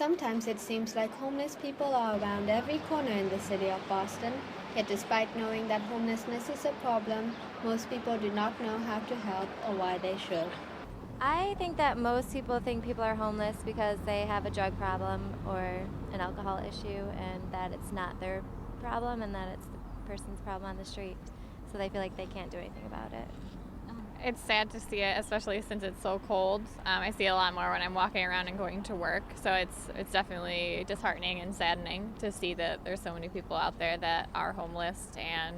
Sometimes it seems like homeless people are around every corner in the city of Boston, yet despite knowing that homelessness is a problem, most people do not know how to help or why they should. I think that most people think people are homeless because they have a drug problem or an alcohol issue, and that it's not their problem and that it's the person's problem on the street. So they feel like they can't do anything about it. It's sad to see it, especially since it's so cold. I see it a lot more when I'm walking around and going to work. So it's definitely disheartening and saddening to see that there's so many people out there that are homeless and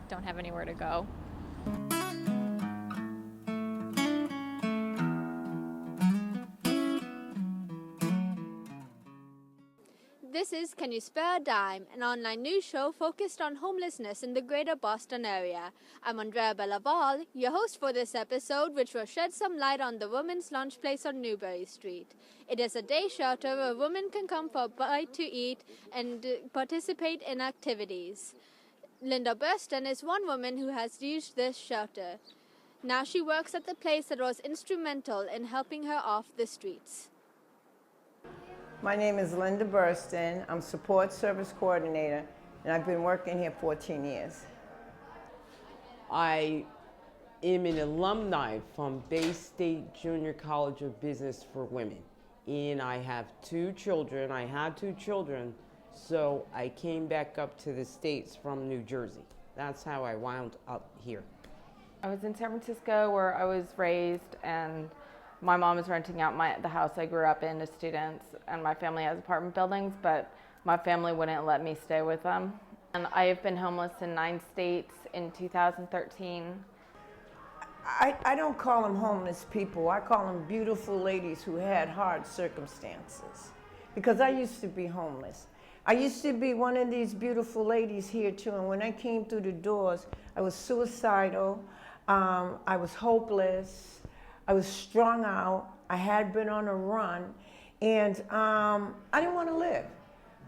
don't have anywhere to go. This is Can You Spare a Dime, an online news show focused on homelessness in the greater Boston area. I'm Andrea Bellaval, your host for this episode, which will shed some light on the Women's Lunch Place on Newbury Street. It is a day shelter where women can come for a bite to eat and participate in activities. Linda Burston is one woman who has used this shelter. Now she works at the place that was instrumental in helping her off the streets. My name is Linda Burston. I'm Support Service Coordinator, and I've been working here 14 years. I am an alumni from Bay State Junior College of Business for Women, and I have two children. I had two children, so I came back up to the States from New Jersey. That's how I wound up here. I was in San Francisco where I was raised, and my mom is renting out the house I grew up in to students, and my family has apartment buildings, but my family wouldn't let me stay with them. And I have been homeless in 9 states in 2013. I don't call them homeless people. I call them beautiful ladies who had hard circumstances. Because I used to be homeless. I used to be one of these beautiful ladies here too, and when I came through the doors, I was suicidal, I was hopeless, I was strung out, I had been on a run, and I didn't want to live.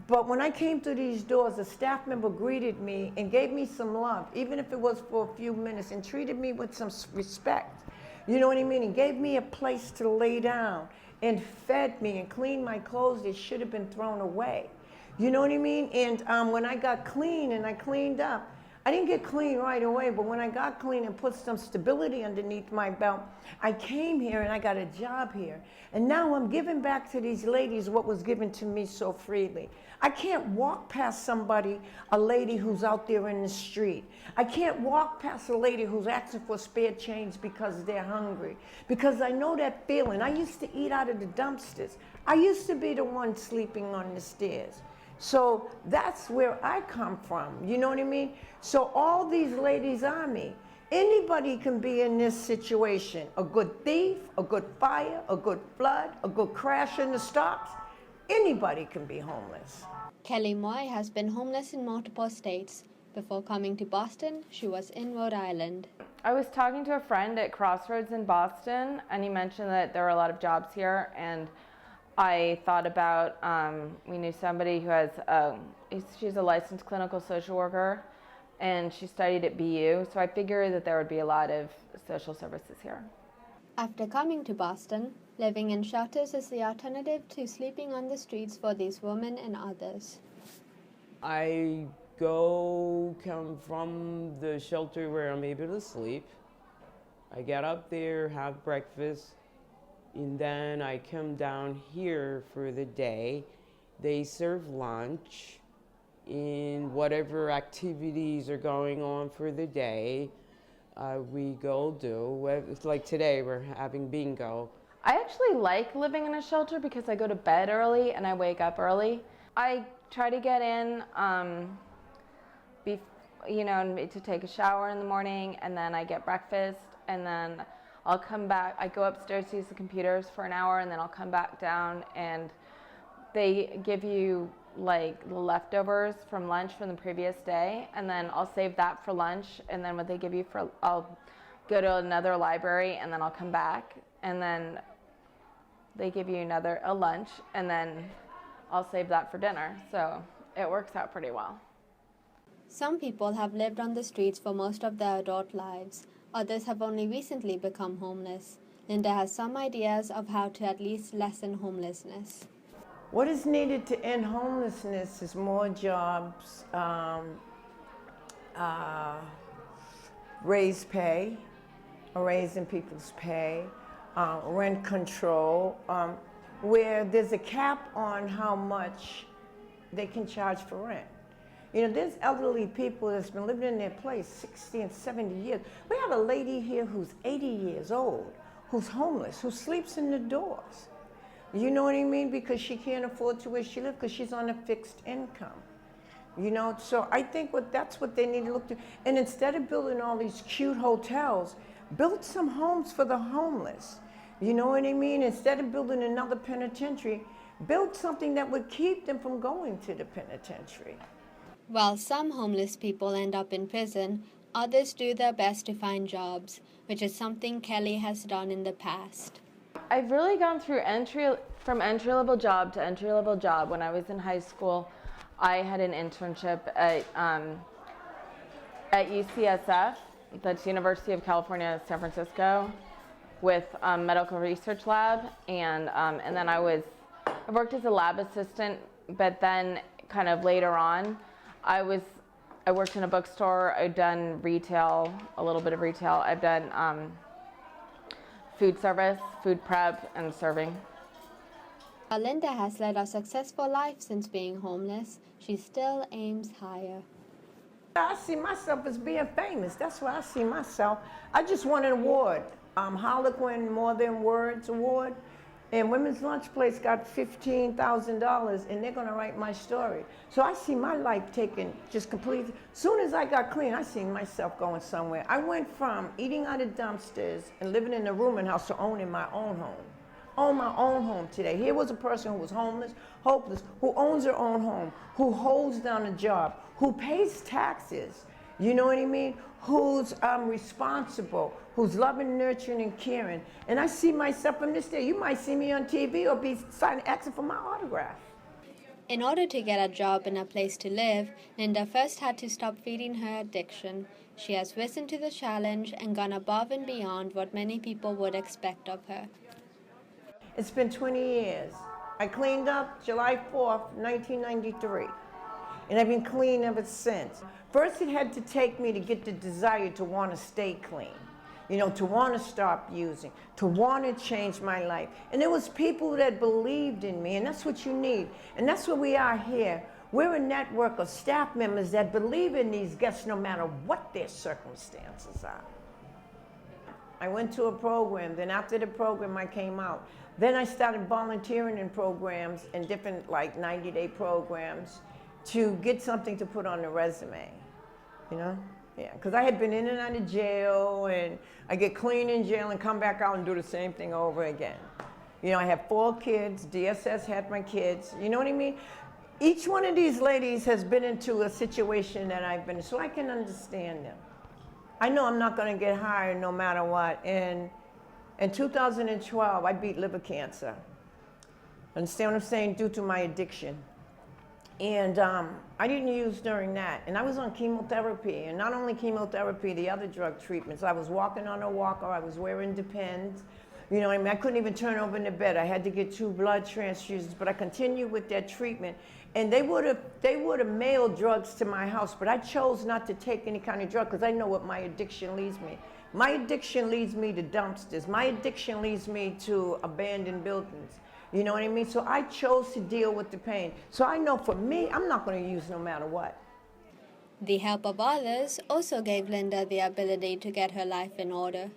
But when I came through these doors, a staff member greeted me and gave me some love, even if it was for a few minutes, and treated me with some respect. You know what I mean? And gave me a place to lay down and fed me and cleaned my clothes that should have been thrown away. You know what I mean? And when I got clean and I cleaned up, I didn't get clean right away, but when I got clean and put some stability underneath my belt, I came here and I got a job here. And now I'm giving back to these ladies what was given to me so freely. I can't walk past somebody, a lady who's out there in the street. I can't walk past a lady who's asking for spare change because they're hungry. Because I know that feeling. I used to eat out of the dumpsters. I used to be the one sleeping on the stairs. So that's where I come from, you know what I mean? So all these ladies are me. Anybody can be in this situation. A good thief, a good fire, a good flood, a good crash in the stocks. Anybody can be homeless. Kelly Moy has been homeless in multiple states. Before coming to Boston, she was in Rhode Island. I was talking to a friend at Crossroads in Boston, and he mentioned that there are a lot of jobs here, and I thought about, we knew somebody who has, she's a licensed clinical social worker, and she studied at BU, so I figured that there would be a lot of social services here. After coming to Boston, living in shelters is the alternative to sleeping on the streets for these women and others. I come from the shelter where I'm able to sleep. I get up there, have breakfast, and then I come down here for the day. They serve lunch and whatever activities are going on for the day, we go do. It's like today, we're having bingo. I actually like living in a shelter because I go to bed early and I wake up early. I try to get in, to take a shower in the morning, and then I get breakfast, and then I'll come back. I go upstairs to use the computers for an hour, and then I'll come back down, and they give you like leftovers from lunch from the previous day, and then I'll save that for lunch, and then what they give you I'll go to another library, and then I'll come back, and then they give you a lunch, and then I'll save that for dinner. So it works out pretty well. Some people have lived on the streets for most of their adult lives. Others have only recently become homeless. Linda has some ideas of how to at least lessen homelessness. What is needed to end homelessness is more jobs, raise pay, a raise in people's pay, rent control, where there's a cap on how much they can charge for rent. You know, there's elderly people that's been living in their place 60 and 70 years. We have a lady here who's 80 years old, who's homeless, who sleeps in the doors. You know what I mean? Because she can't afford to where she lives because she's on a fixed income. You know, so I think that's what they need to look to. And instead of building all these cute hotels, build some homes for the homeless. You know what I mean? Instead of building another penitentiary, build something that would keep them from going to the penitentiary. While some homeless people end up in prison, others do their best to find jobs, which is something Kelly has done in the past. I've really gone through from entry-level job to entry-level job. When I was in high school, I had an internship at UCSF, that's University of California, San Francisco, with medical research lab, and then I worked as a lab assistant, but then kind of later on, I worked in a bookstore. I've done retail, a little bit of retail. I've done food service, food prep, and serving. While Linda has led a successful life since being homeless, she still aims higher. I see myself as being famous. That's where I see myself. I just won an award, Harlequin More Than Words Award. And Women's Lunch Place got $15,000, and they're going to write my story. So I see my life taken just completely. As soon as I got clean, I seen myself going somewhere. I went from eating out of dumpsters and living in a rooming house to owning my own home. Own my own home today. Here was a person who was homeless, hopeless, who owns her own home, who holds down a job, who pays taxes. You know what I mean? Who's responsible, who's loving, nurturing, and caring. And I see myself from this day. You might see me on TV or be asking for my autograph. In order to get a job and a place to live, Linda first had to stop feeding her addiction. She has risen to the challenge and gone above and beyond what many people would expect of her. It's been 20 years. I cleaned up July 4th, 1993. And I've been clean ever since. First, it had to take me to get the desire to want to stay clean, you know, to want to stop using, to want to change my life. And there was people that believed in me, and that's what you need. And that's what we are here. We're a network of staff members that believe in these guests no matter what their circumstances are. I went to a program, then after the program I came out. Then I started volunteering in programs, in different like 90-day programs, to get something to put on the resume, you know? Yeah, because I had been in and out of jail, and I get clean in jail and come back out and do the same thing over again. You know, I have 4 kids, DSS had my kids, you know what I mean? Each one of these ladies has been into a situation that I've been in, so I can understand them. I know I'm not gonna get hired no matter what, and in 2012, I beat liver cancer. Understand what I'm saying? Due to my addiction. And I didn't use during that. And I was on chemotherapy, and not only chemotherapy, the other drug treatments. I was walking on a walker, I was wearing Depends. You know what I mean? I couldn't even turn over in the bed. I had to get 2 blood transfusions, but I continued with that treatment. And they would have mailed drugs to my house, but I chose not to take any kind of drug because I know what my addiction leads me. My addiction leads me to dumpsters. My addiction leads me to abandoned buildings. You know what I mean? So I chose to deal with the pain. So I know for me, I'm not going to use no matter what. The help of others also gave Linda the ability to get her life in order.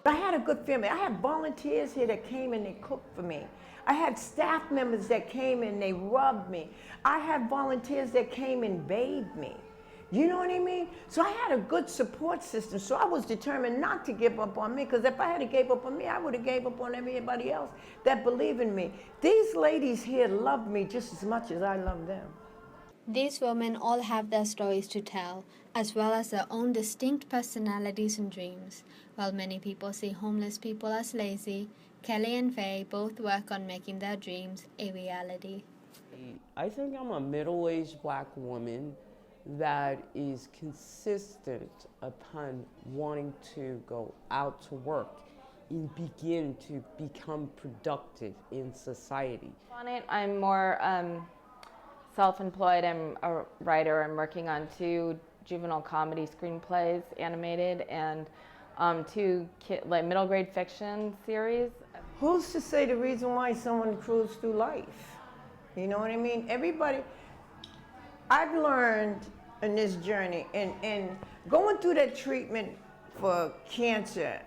I had a good family. I had volunteers here that came and they cooked for me. I had staff members that came and they rubbed me. I had volunteers that came and bathed me. You know what I mean? So I had a good support system. So I was determined not to give up on me, because if I had gave up on me, I would have gave up on everybody else that believed in me. These ladies here love me just as much as I love them. These women all have their stories to tell, as well as their own distinct personalities and dreams. While many people see homeless people as lazy, Kelly and Faye both work on making their dreams a reality. I think I'm a middle-aged black woman that is consistent upon wanting to go out to work begin to become productive in society? On it, I'm more self-employed. I'm a writer. I'm working on 2 juvenile comedy screenplays, animated, and 2 middle grade fiction series. Who's to say the reason why someone cruises through life? You know what I mean? Everybody, I've learned in this journey, and going through that treatment for cancer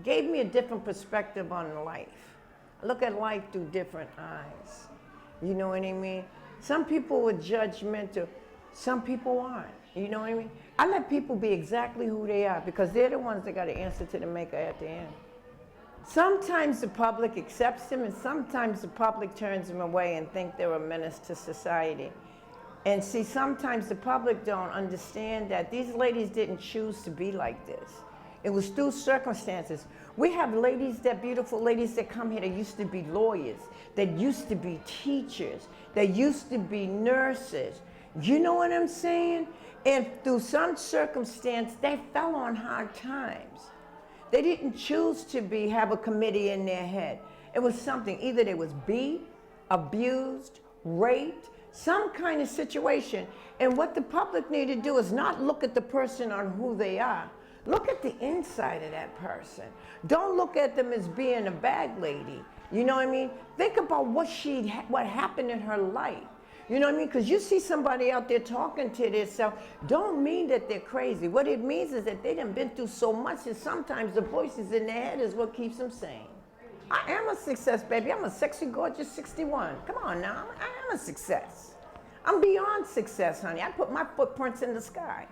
gave me a different perspective on life. I look at life through different eyes. You know what I mean? Some people are judgmental, some people aren't. You know what I mean? I let people be exactly who they are because they're the ones that got to answer to the maker at the end. Sometimes the public accepts them, and sometimes the public turns them away and think they're a menace to society. And see, sometimes the public don't understand that these ladies didn't choose to be like this. It was through circumstances. We have ladies, that beautiful ladies that come here that used to be lawyers, that used to be teachers, that used to be nurses. You know what I'm saying? And through some circumstance, they fell on hard times. They didn't choose to have a committee in their head. It was something, either they was beat, abused, raped, some kind of situation. And what the public need to do is not look at the person on who they are. Look at the inside of that person. Don't look at them as being a bad lady. You know what I mean? Think about what happened in her life. You know what I mean? Because you see somebody out there talking to themselves, don't mean that they're crazy. What it means is that they done been through so much that sometimes the voices in their head is what keeps them sane. I am a success, baby. I'm a sexy, gorgeous 61. Come on now. I am a success. I'm beyond success, honey. I put my footprints in the sky.